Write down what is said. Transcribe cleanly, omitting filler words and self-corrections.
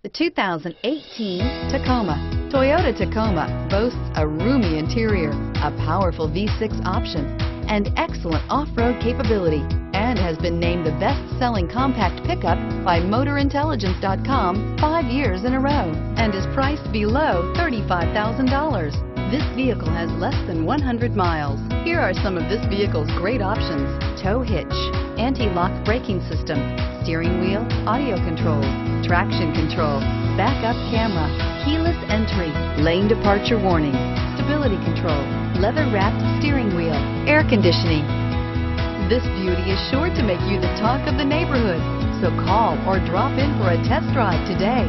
The 2018 Tacoma. Toyota Tacoma boasts a roomy interior, a powerful V6 option, and excellent off-road capability, and has been named the best-selling compact pickup by MotorIntelligence.com 5 years in a row, and is priced below $35,000. This vehicle has less than 100 miles. Here are some of this vehicle's great options: tow hitch, anti-lock braking system, steering wheel audio controls, traction control, backup camera, keyless entry, lane departure warning, stability control, leather-wrapped steering wheel, air conditioning. This beauty is sure to make you the talk of the neighborhood, so call or drop in for a test drive today.